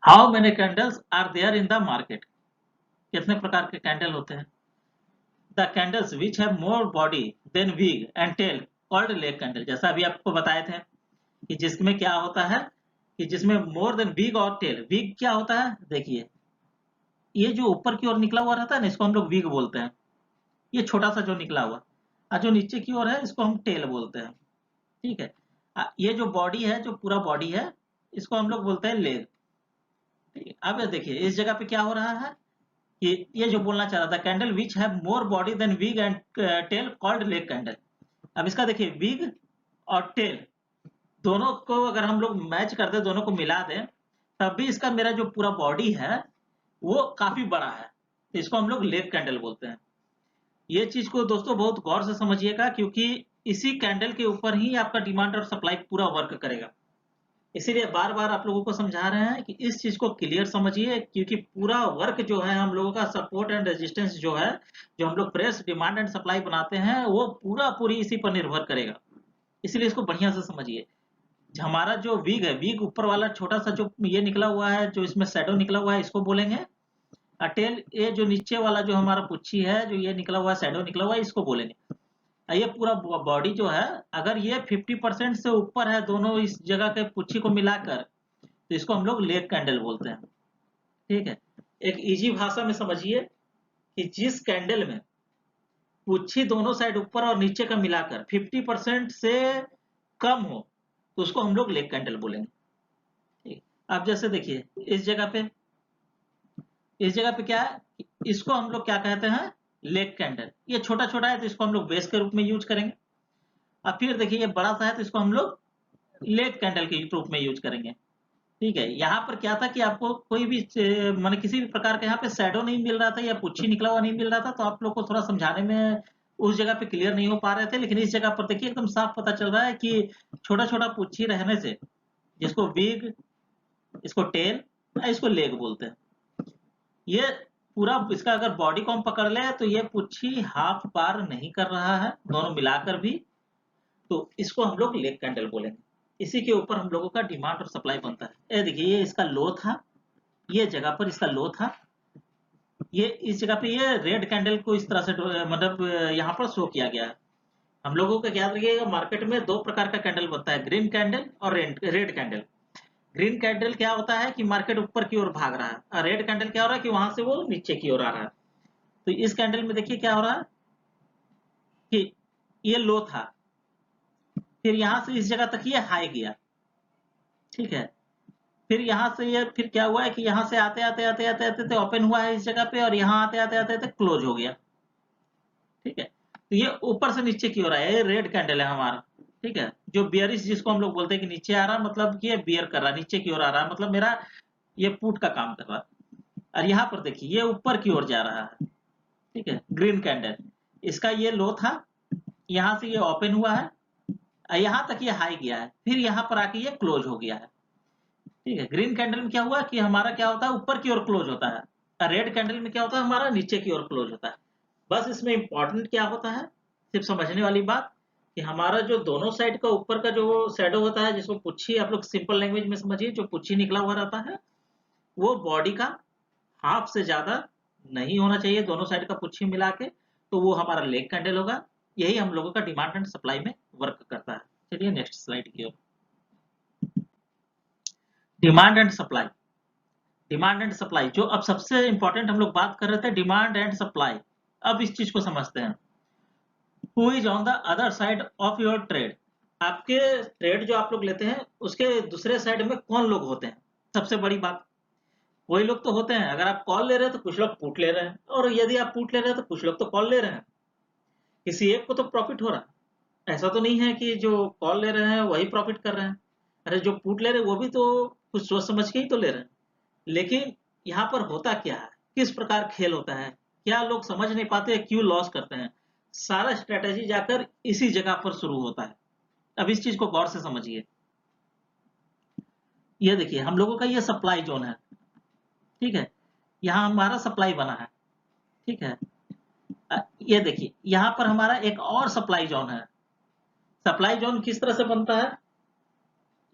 How many candles are there in the market? कितने प्रकार के कैंडल होते हैं? The candles which have more body than wick and tail called leg candle. जैसा अभी आपको बताए थे कि जिसमें क्या होता है कि जिसमें मोर देन विग और टेल। विग क्या होता है? देखिए, ये जो ऊपर की ओर निकला हुआ रहता है ना, इसको हम लोग विग बोलते हैं। ये छोटा सा जो निकला हुआ, और जो नीचे की ओर है इसको हम टेल बोलते हैं। ठीक है। ये जो बॉडी है, जो पूरा बॉडी है, इसको हम लोग बोलते हैं लेग। ठीक है। अब ये देखिए इस जगह पे क्या हो रहा है कि ये जो बोलना चाह रहा था, candle which have more body than wick and tail called leg candle. अब इसका देखिए, विग और टेल दोनों को अगर हम लोग मैच कर दें, दोनों को मिला दें, तब भी इसका मेरा जो पूरा बॉडी है वो काफी बड़ा है, तो इसको हम लोग लेग कैंडल बोलते हैं। ये चीज को दोस्तों बहुत गौर से समझिएगा, क्योंकि इसी कैंडल के ऊपर ही आपका डिमांड और सप्लाई पूरा वर्क करेगा। इसीलिए बार बार आप लोगों को समझा रहे हैं कि इस चीज को क्लियर समझिए, क्योंकि पूरा वर्क जो है हम लोगों का, सपोर्ट एंड रेजिस्टेंस जो है, जो हम लोग फ्रेश डिमांड एंड सप्लाई बनाते हैं, वो पूरा पूरी इसी पर निर्भर करेगा। इसलिए इसको बढ़िया से समझिए। हमारा जो वीग है, वीग ऊपर वाला छोटा सा जो ये निकला हुआ है, जो इसमें शैडो निकला हुआ है, इसको बोलेंगे। टेल, ये जो नीचे वाला जो हमारा पुच्छी है, जो ये निकला हुआ है, शैडो निकला हुआ है, इसको बोलेंगे। ये पूरा बॉडी जो है, अगर ये 50% से ऊपर है दोनों इस जगह के पुच्छी को मिलाकर, तो इसको हम लोग लेग कैंडल बोलते हैं। ठीक है। एक इजी भाषा में समझिए कि जिस कैंडल में पुच्छी दोनों साइड ऊपर और नीचे का मिलाकर 50% से कम हो, तो उसको हम लोग लेग कैंडल बोलेंगे। ठीक। अब जैसे देखिए इस जगह पे क्या है, इसको हम लोग क्या कहते हैं? Leg candle. ये छोटा छोटा है तो इसको हम लोग बेस के रूप में यूज करेंगे। अब फिर देखिए ये बड़ा सा है तो इसको हम लोग लेग कैंडल के रूप में यूज करेंगे। ठीक है। यहाँ पर क्या था कि आपको कोई भी माने किसी भी प्रकार का यहाँ पे शैडो नहीं मिल रहा था या पुच्छी निकला हुआ नहीं मिल रहा था, तो आप लोग को थोड़ा समझाने में उस जगह पे क्लियर नहीं हो पा रहे थे। लेकिन इस जगह पर देखिए एकदम साफ पता चल रहा है कि छोटा छोटा पुच्छी रहने से, जिसको विग, इसको टेल, इसको लेग बोलते हैं। ये पूरा इसका अगर बॉडी को हम पकड़ ले तो ये पुच्छी हाफ बार नहीं कर रहा है दोनों मिलाकर भी, तो इसको हम लोग लेग कैंडल बोलेंगे। इसी के ऊपर हम लोगों का डिमांड और सप्लाई बनता है। ये देखिए ये इसका लो था, ये जगह पर इसका लो था, ये इस जगह पे ये रेड कैंडल को इस तरह से मतलब यहाँ पर शो किया गया है। हम लोगों को याद रखिएगा, मार्केट में दो प्रकार का कैंडल बनता है, ग्रीन कैंडल और रेड कैंडल। ग्रीन कैंडल क्या होता है कि मार्केट ऊपर की ओर भाग रहा है, और रेड कैंडल क्या हो रहा है कि वहां से वो नीचे की ओर आ रहा है। तो इस कैंडल में देखिए क्या हो रहा है कि ये लो था, फिर यहां से इस जगह तक ये हाई गया। ठीक है। फिर यहाँ से ये फिर क्या हुआ है कि यहाँ से आते आते आते आते आते, आते ओपन हुआ है इस जगह पे, और यहाँ आते आते आते आते क्लोज हो गया। ठीक है। तो ये ऊपर से नीचे की ओर आया, ये रेड कैंडल है हमारा। ठीक है। जो बियरिश जिसको हम लोग बोलते हैं कि नीचे आ रहा, मतलब कि ये बियर कर रहा है, नीचे की ओर आ रहा है, मतलब मेरा ये पुट का काम कर रहा है। और यहाँ पर देखिए ये ऊपर की ओर जा रहा है। ठीक है। ग्रीन कैंडल, इसका ये लो था, यहाँ से ये ओपन हुआ है, यहाँ तक ये हाई गया है, फिर यहाँ पर आके ये क्लोज हो गया है। ठीक है। ग्रीन कैंडल में क्या हुआ कि हमारा क्या होता है, ऊपर की ओर क्लोज होता है। रेड कैंडल में क्या होता है, हमारा नीचे की ओर क्लोज होता है। बस इसमें इंपॉर्टेंट क्या होता है, सिर्फ समझने वाली बात, कि हमारा जो दोनों साइड का ऊपर का जो शैडो होता है, जिसको पुच्छी, आप लोग सिंपल लैंग्वेज में समझिए, जो पुच्छी निकला हुआ रहता है, वो बॉडी का हाफ से ज्यादा नहीं होना चाहिए दोनों साइड का पुच्छी मिला के, तो वो हमारा लेग कैंडल होगा। यही हम लोगों का डिमांड एंड सप्लाई में वर्क करता है। चलिए नेक्स्ट स्लाइड की ओर। Demand and supply. Demand and supply, जो अब सबसे इंपॉर्टेंट हम लोग बात कर रहे थे, डिमांड एंड सप्लाई। अब इस चीज को समझते हैं। Who is on the other side of your trade? आपके ट्रेड जो आप लोग लेते हैं, उसके दूसरे साइड में कौन लोग होते हैं? सबसे बड़ी बात, वही लोग तो होते हैं। अगर आप कॉल ले रहे हैं तो कुछ लोग पुट ले रहे हैं, और यदि आप पुट ले रहे हैं तो कुछ लोग तो कॉल ले रहे हैं। किसी एक को तो प्रॉफिट हो रहा है। ऐसा तो नहीं है कि जो कॉल ले रहे हैं वही प्रॉफिट कर रहे हैं। अरे जो पुट ले रहे हैं वो भी तो कुछ सोच समझ के ही तो ले रहे हैं। लेकिन यहाँ पर होता क्या है, किस प्रकार खेल होता है, क्या लोग समझ नहीं पाते, क्यों लॉस करते हैं? सारा स्ट्रेटेजी जाकर इसी जगह पर शुरू होता है। अब इस चीज को गौर से समझिए। ये देखिए हम लोगों का ये सप्लाई जोन है। ठीक है। यहाँ हमारा सप्लाई बना है। ठीक है। ये देखिए यहाँ पर हमारा एक और सप्लाई जोन है। सप्लाई जोन किस तरह से बनता है,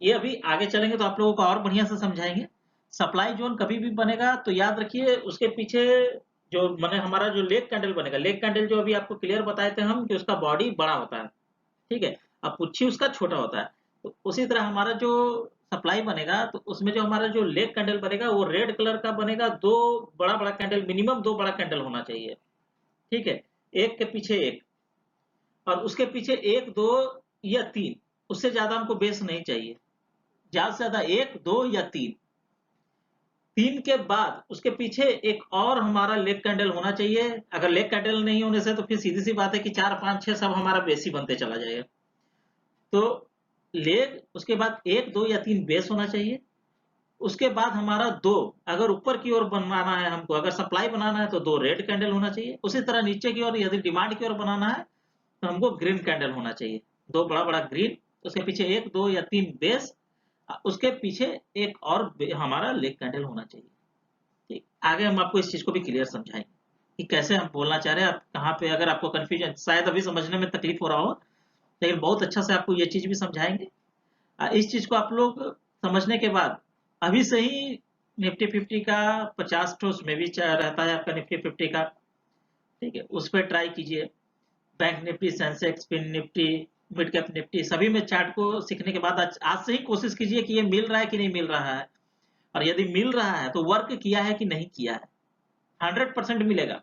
ये अभी आगे चलेंगे तो आप लोगों को और बढ़िया से समझाएंगे। सप्लाई जोन कभी भी बनेगा तो याद रखिए उसके पीछे जो माने हमारा जो लेग कैंडल बनेगा, लेग कैंडल जो अभी आपको क्लियर बताए थे हम कि उसका बॉडी बड़ा होता है, ठीक है, अब पुच्छी उसका छोटा होता है। तो उसी तरह हमारा जो सप्लाई बनेगा तो उसमें जो हमारा जो लेग कैंडल बनेगा वो रेड कलर का बनेगा, दो बड़ा बड़ा कैंडल, मिनिमम दो बड़ा कैंडल होना चाहिए, ठीक है, एक के पीछे एक, और उसके पीछे एक दो या तीन, उससे ज्यादा हमको बेस नहीं चाहिए, ज्यादा से ज्यादा एक दो या तीन, तीन के बाद उसके पीछे एक और हमारा लेग कैंडल होना चाहिए। अगर लेग कैंडल नहीं होने से तो फिर सीधी सी बात है कि चार पांच छह सब हमारा बेस ही बनते चला जाएगा। तो लेग, उसके बाद एक दो या तीन बेस होना चाहिए, उसके बाद हमारा दो, अगर ऊपर की ओर बनाना है हमको, अगर सप्लाई बनाना है तो दो रेड कैंडल होना चाहिए, उसी तरह नीचे की ओर यदि डिमांड की ओर बनाना है तो हमको ग्रीन कैंडल होना चाहिए, दो बड़ा बड़ा ग्रीन, उसके पीछे एक दो या तीन बेस, उसके पीछे एक और हमारा लेग कैंडल होना चाहिए। ठीक, आगे हम आपको इस चीज को भी क्लियर समझाएंगे कि कैसे हम बोलना चाह रहे हैं, आप कहाँ पे, अगर आपको कंफ्यूजन शायद अभी समझने में तकलीफ हो रहा हो, लेकिन बहुत अच्छा से आपको ये चीज भी समझाएंगे। इस चीज को आप लोग समझने के बाद अभी से ही निफ्टी 50 का 50 ठोस में भी रहता है आपका निफ्टी 50 का, ठीक है, उस पर ट्राई कीजिए। Bank nifty, sensex, fin nifty, mid cap nifty, सभी में चार्ट को सीखने के बाद आज से ही कोशिश कीजिए कि ये मिल रहा है कि नहीं मिल रहा है, और यदि मिल रहा है तो वर्क किया है कि नहीं किया है। 100% मिलेगा,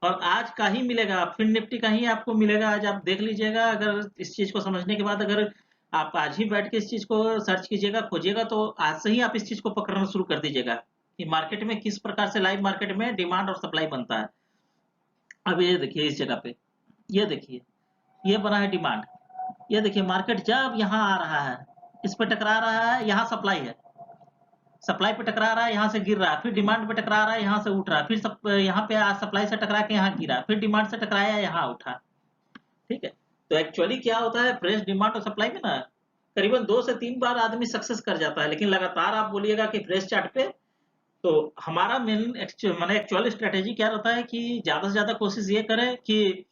और आज का ही मिलेगा, फिन निफ्टी का ही आपको मिलेगा, आज आप देख लीजिएगा। अगर इस चीज को समझने के बाद अगर आप आज ही बैठ के इस चीज को सर्च कीजिएगा, खोजिएगा, तो आज से ही आप इस चीज को पकड़ना शुरू कर दीजिएगा कि मार्केट में किस प्रकार से, लाइव मार्केट में डिमांड और सप्लाई बनता है। अब ये देखिए इस जगह पे, ये देखिए, ये बना है डिमांड, ये देखिए मार्केट जब यहाँ आ रहा है, इस पे टकरा रहा है, यहाँ सप्लाई है, सप्लाई पे टकरा रहा है, यहाँ से गिर रहा है, फिर डिमांड पे टकरा रहा है, यहाँ से उठ रहा है, फिर यहाँ पे सप्लाई से टकरा के यहाँ गिरा, फिर डिमांड से टकराया, यहाँ उठा, ठीक है। तो एक्चुअली क्या होता है, फ्रेश डिमांड और सप्लाई में ना करीबन 2 से 3 बार आदमी सक्सेस कर जाता है, लेकिन लगातार आप बोलिएगा कि फ्रेश चार्ट पे, तो हमारा मेन मैंने एक्चुअल स्ट्रेटेजी क्या रहता है कि ज्यादा से ज्यादा कोशिश ये करें कि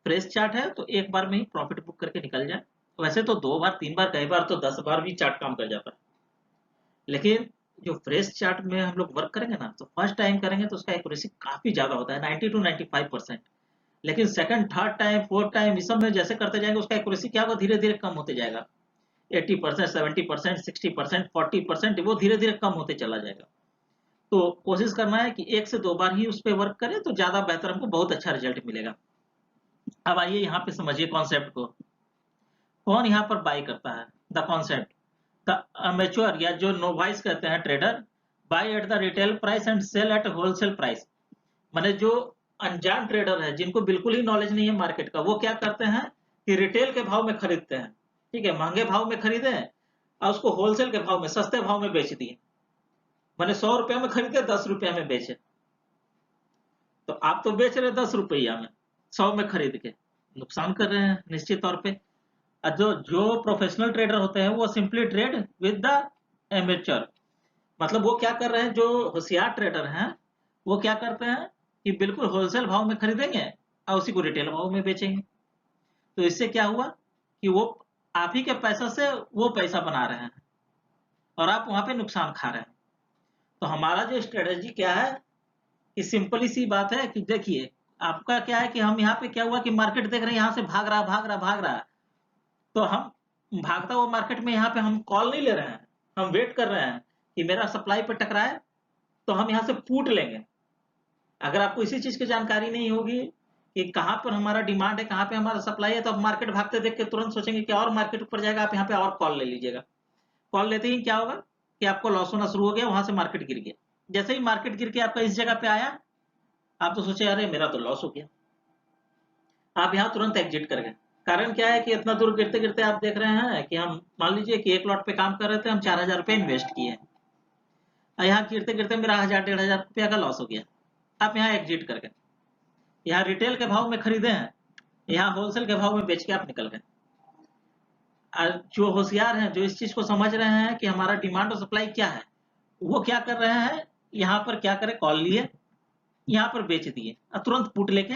फ्रेश चार्ट है तो एक बार में ही प्रॉफिट बुक करके निकल जाए। वैसे तो 2 बार 3 बार, कई बार तो 10 बार भी चार्ट काम कर जाता है, लेकिन जो फ्रेश चार्ट में हम लोग वर्क करेंगे ना, तो फर्स्ट टाइम करेंगे तो उसका एक्यूरेसी काफी ज्यादा होता है, 90 टू 95%। लेकिन second, third time, fourth time, इस सब में जैसे करते जाएंगे उसका एक्यूरेसी क्या होगा, धीरे धीरे कम होते जाएगा, 80%, 70%, 60%, 40%, वो धीरे धीरे कम होते चला जाएगा। तो कोशिश करना है कि एक से दो बार ही उस पर वर्क करें तो ज्यादा बेहतर, हमको बहुत अच्छा रिजल्ट मिलेगा। अब आइए यहाँ पे समझिए कॉन्सेप्ट को, कौन यहाँ पर बाई करता है, द कॉन्सेप्ट, द अमेच्योर या जो नोवाइस कहते हैं trader, buy at the retail price and sell at wholesale price. माने जो अनजान ट्रेडर है, जिनको बिल्कुल ही नॉलेज नहीं है मार्केट का, वो क्या करते हैं कि रिटेल के भाव में खरीदते हैं, ठीक है, महंगे भाव में खरीदे और उसको होलसेल के भाव में, सस्ते भाव में बेच दिए। मैंने 100 रुपया में खरीदे, 10 रुपया में बेचे, तो आप तो बेच रहे 10 रुपया में, 100 में खरीद के नुकसान कर रहे हैं निश्चित तौर पे। जो जो प्रोफेशनल ट्रेडर होते हैं वो simply trade with the amateur, मतलब वो क्या कर रहे हैं, जो होशियार ट्रेडर हैं वो क्या करते हैं कि बिल्कुल होलसेल भाव में खरीदेंगे और उसी को रिटेल भाव में बेचेंगे। तो इससे क्या हुआ कि वो आप ही के पैसा से वो पैसा बना रहे हैं और आप वहां पे नुकसान खा रहे हैं। तो हमारा जो स्ट्रेटेजी क्या है कि सिंपली सी बात है कि देखिए आपका क्या है कि हम यहाँ पे क्या हुआ कि मार्केट देख रहे हैं यहाँ से भाग रहा भाग रहा भाग रहा, तो हम भागता हुआ मार्केट में यहाँ पे हम कॉल नहीं ले रहे हैं, हम वेट कर रहे हैं कि मेरा सप्लाई पे टकराए तो हम यहाँ से फूट लेंगे। अगर आपको इसी चीज की जानकारी नहीं होगी कि कहाँ पर हमारा डिमांड है, कहाँ पे हमारा सप्लाई है, तो आप मार्केट भागते देख के तुरंत सोचेंगे कि और मार्केट ऊपर जाएगा, आप यहाँ पे और कॉल ले लीजिएगा। कॉल लेते ही क्या होगा कि आपको लॉस होना शुरू हो गया, वहां से मार्केट गिर गया। जैसे ही मार्केट गिर के आपका इस जगह पे आया, आप तो सोचे अरे मेरा तो लॉस हो गया, आप यहाँ तुरंत एग्जिट कर गए। कारण क्या है कि इतना दूर गिरते गिरते आप देख रहे हैं कि हम मान लीजिए कि एक लॉट पे काम कर रहे थे, हम 4,000 रुपये इन्वेस्ट किए, यहाँ गिरते गिरते मेरा 1,000 1,500 रुपया का लॉस हो गया। आप यहाँ एग्जिट कर गए, यहाँ रिटेल के भाव में खरीदे हैं, यहाँ होलसेल के भाव में बेच के आप निकल गए। जो होशियार हैं, जो इस चीज को समझ रहे हैं कि हमारा डिमांड और सप्लाई क्या है, वो क्या कर रहे हैं, यहाँ पर क्या करे, कॉल लिए, यहाँ पर बेच दिए और तुरंत पुट लेके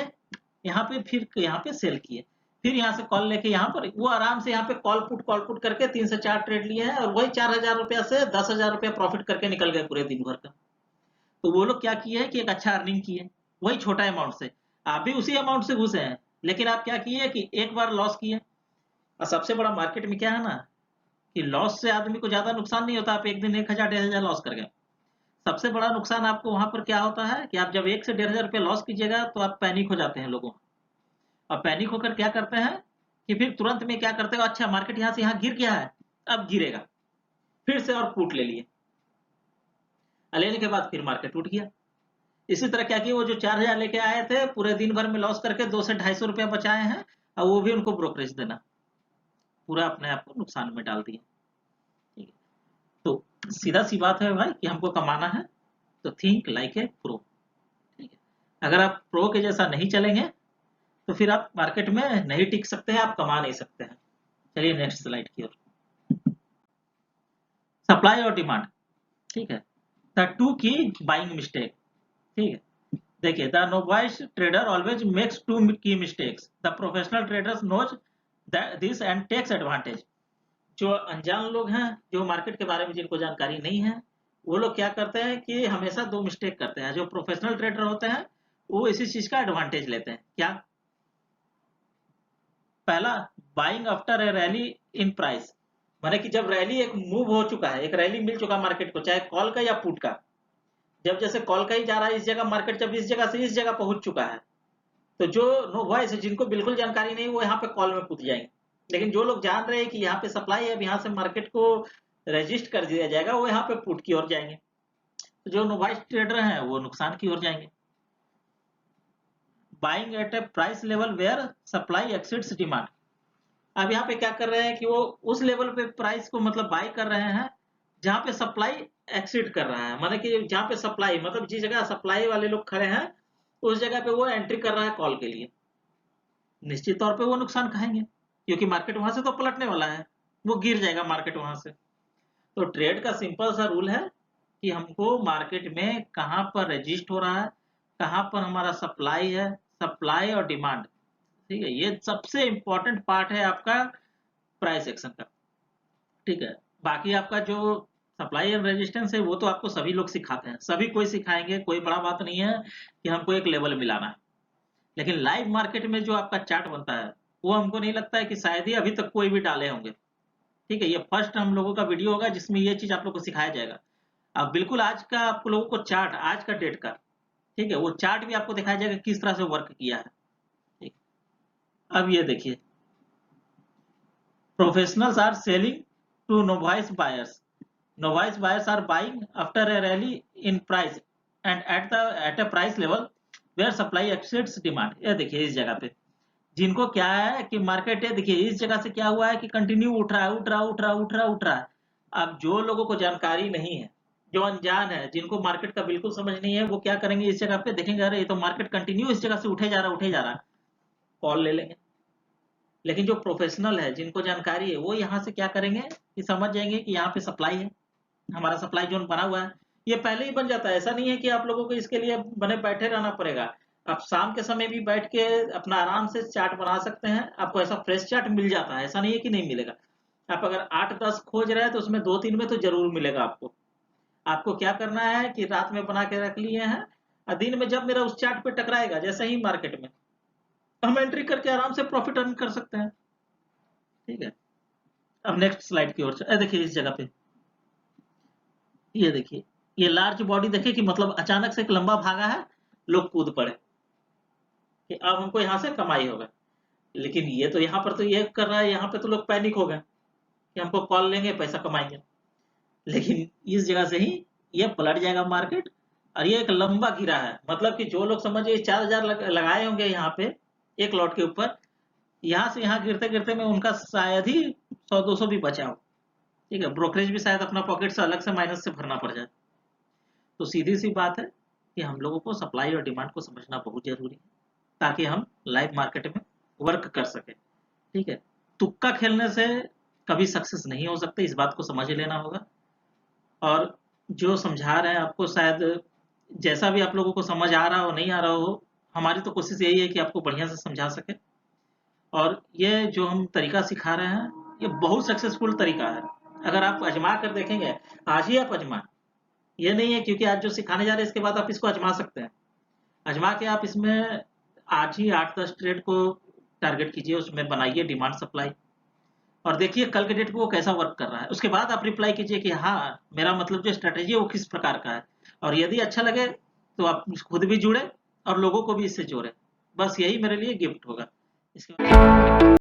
यहाँ पे फिर यहाँ पे सेल किए। फिर यहाँ से कॉल लेके यहाँ पर वो आराम से यहाँ पे कॉल पुट करके 3 से 4 ट्रेड लिए हैं और वही 4,000 रुपया से 10,000 रुपया प्रॉफिट करके निकल गए पूरे दिन भर का। तो वो लोग क्या किए हैं कि एक अच्छा अर्निंग किए, वही छोटा अमाउंट से। आप भी उसी अमाउंट से घुसे हैं, लेकिन आप क्या किए कि एक बार लॉस किए। और सबसे बड़ा मार्केट में क्या है ना कि लॉस से आदमी को ज्यादा नुकसान नहीं होता। आप एक दिन 1,000 1,500 लॉस कर गए। सबसे बड़ा नुकसान आपको वहां पर क्या होता है कि आप जब 1 से 1,500 रुपया लॉस कीजिएगा तो आप पैनिक हो जाते हैं लोगों। और पैनिक होकर क्या करते हैं कि फिर तुरंत में क्या करते हो, अच्छा मार्केट यहाँ से यहाँ गिर गया है, अब गिरेगा, फिर से और पुट ले लिए। लेने के बाद फिर मार्केट टूट गया। इसी तरह क्या किया, वो जो 4,000 लेके आए थे पूरे दिन भर में लॉस करके 200 से 250 रुपया बचाए हैं, और वो भी उनको ब्रोकरेज देना, पूरा अपने आप को नुकसान में डाल दिया। ठीक है, तो सीधा सी बात है भाई कि हमको कमाना है तो थिंक लाइक ए प्रो। ठीक है, अगर आप प्रो के जैसा नहीं चलेंगे तो फिर आप मार्केट में नहीं टिक सकते हैं, आप कमा नहीं सकते हैं। चलिए नेक्स्ट स्लाइड की ओर। सप्लाई और डिमांड। ठीक है, the two key buying mistake. ठीक है, देखिए the novice trader always makes two key mistakes, the professional traders knows this and takes advantage. जो अनजान लोग हैं, जो मार्केट के बारे में जिनको जानकारी नहीं है, वो लोग क्या करते हैं कि हमेशा दो मिस्टेक करते हैं। जो प्रोफेशनल ट्रेडर होते हैं वो इसी चीज का एडवांटेज लेते हैं। क्या? पहला, buying after a rally in price, माने कि जब रैली एक मूव हो चुका है, एक रैली मिल चुका मार्केट को, चाहे कॉल का या पुट का। जब जैसे कॉल का ही जा रहा है इस जगह, मार्केट जब इस जगह से इस जगह पहुंच चुका है, तो जो नो वॉइस जिनको बिल्कुल जानकारी नहीं वो यहाँ पे कॉल में कूद जाएंगे। लेकिन जो लोग जान रहे हैं कि यहाँ पे सप्लाई है, अब यहाँ से मार्केट को रजिस्ट कर दिया जाएगा, वो यहाँ पे पुट की ओर जाएंगे। तो जो नोवाइस ट्रेडर हैं वो नुकसान की ओर जाएंगे। Buying at a price level where supply exceeds demand. अब यहाँ पे क्या कर रहे हैं कि वो उस लेवल पे प्राइस को मतलब बाई कर रहे हैं जहां पे सप्लाई एक्सीड कर रहा है, मतलब कि जहां पे सप्लाई, मतलब जिस जगह सप्लाई वाले लोग खड़े हैं उस जगह पे वो एंट्री कर रहा है कॉल के लिए। निश्चित तौर पे वो नुकसान खाएंगे, क्योंकि मार्केट वहां से तो पलटने वाला है, वो गिर जाएगा मार्केट वहां से। तो ट्रेड का सिंपल सा रूल है कि हमको मार्केट में कहां पर रजिस्ट हो रहा है, कहां पर हमारा सप्लाई है, सप्लाई और डिमांड। ठीक है, ये सबसे इंपॉर्टेंट पार्ट है आपका प्राइस एक्शन का। ठीक है, बाकी आपका जो सप्लाई एंड रेजिस्टेंस है वो तो आपको सभी लोग सिखाते हैं, सभी कोई सिखाएंगे, कोई बड़ा बात नहीं है कि हमको एक लेवल मिलाना है। लेकिन लाइव मार्केट में जो आपका चार्ट बनता है वो हमको नहीं लगता है कि शायद ही अभी तक कोई भी डाले होंगे। ठीक है, ये फर्स्ट हम लोगों का वीडियो होगा जिसमें ये चीज आप लोग को सिखाया जाएगा। अब बिल्कुल आज का आप लोगों को चार्ट, आज का डेट का, ठीक है, वो चार्ट भी आपको दिखाया जाएगा किस तरह से वर्क किया है। ठीक, अब ये देखिए, professionals are selling to novice buyers, novice buyers are buying after a rally in price and at a price level where supply exceeds demand। ये देखिए इस जगह पे जिनको क्या है कि मार्केट है, देखिए इस जगह से क्या हुआ है कि कंटिन्यू उठ रहा है, उठ रहा उठ रहा उठ रहा उठ रहा है। अब जो लोगों को जानकारी नहीं है, जो अनजान है, जिनको मार्केट का बिल्कुल समझ नहीं है, वो क्या करेंगे, इस जगह पे देखेंगे अरे ये तो मार्केट कंटिन्यू इस जगह से उठे जा रहा उठे जा रहा, कॉल ले लेंगे। लेकिन जो प्रोफेशनल है, जिनको जानकारी है, वो यहाँ से क्या करेंगे कि समझ जाएंगे कि यहाँ पे सप्लाई है, हमारा सप्लाई जोन बना हुआ है। ये पहले ही बन जाता है, ऐसा नहीं है कि आप लोगों को इसके लिए बने बैठे रहना पड़ेगा। आप शाम के समय भी बैठ के अपना आराम से चार्ट बना सकते हैं, आपको ऐसा फ्रेश चार्ट मिल जाता है, ऐसा नहीं है कि नहीं मिलेगा। आप अगर 8-10 खोज रहे हैं तो उसमें 2-3 में तो जरूर मिलेगा आपको। आपको क्या करना है कि रात में बना के रख लिए हैं, और दिन में जब मेरा उस चार्ट पे टकराएगा जैसे ही मार्केट में, तो हम एंट्री करके आराम से प्रॉफिट अर्न कर सकते हैं। ठीक है, अब नेक्स्ट स्लाइड की ओर देखिए, इस जगह पे ये देखिए, ये लार्ज बॉडी देखिए कि मतलब अचानक से एक लंबा भागा है, लोग कूद पड़े कि अब हमको यहाँ से कमाई होगा। लेकिन ये तो यहाँ पर तो ये कर रहा है, यहाँ पे तो लोग पैनिक हो गए कि हमको कॉल लेंगे पैसा कमाएंगे। लेकिन इस जगह से ही ये पलट जाएगा मार्केट, और ये एक लंबा गिरा है, मतलब कि जो लोग समझिए 4,000 लगाए होंगे यहाँ पे एक लॉट के ऊपर, यहाँ से यहाँ गिरते गिरते में उनका शायद ही 100-200 भी बचा हो। ठीक है, ब्रोकरेज भी शायद अपना पॉकेट से अलग से माइनस से भरना पड़ जाए। तो सीधी सी बात है कि हम लोगों को सप्लाई और डिमांड को समझना बहुत जरूरी है, ताकि हम लाइव मार्केट में वर्क कर सके। ठीक है, तुक्का खेलने से कभी सक्सेस नहीं हो सकते, इस बात को समझ लेना होगा। और जो समझा रहे हैं आपको, शायद जैसा भी आप लोगों को समझ आ रहा हो नहीं आ रहा हो, हमारी तो कोशिश यही है कि आपको बढ़िया से समझा सके। और ये जो हम तरीका सिखा रहे हैं, ये बहुत सक्सेसफुल तरीका है। अगर आप आजमा कर देखेंगे, आज ही आप आजमा, ये नहीं है क्योंकि आज जो सिखाने जा रहे हैं इसके बाद आप इसको आजमा सकते हैं। आजमा के आप इसमें आज ही 8-10 ट्रेड को टारगेट कीजिए, उसमें बनाइए डिमांड सप्लाई, और देखिए कल के डेट पे वो कैसा वर्क कर रहा है। उसके बाद आप रिप्लाई कीजिए कि हाँ, मेरा मतलब जो स्ट्रेटेजी है वो किस प्रकार का है, और यदि अच्छा लगे तो आप खुद भी जुड़े और लोगों को भी इससे जोड़े। बस यही मेरे लिए गिफ्ट होगा। इसके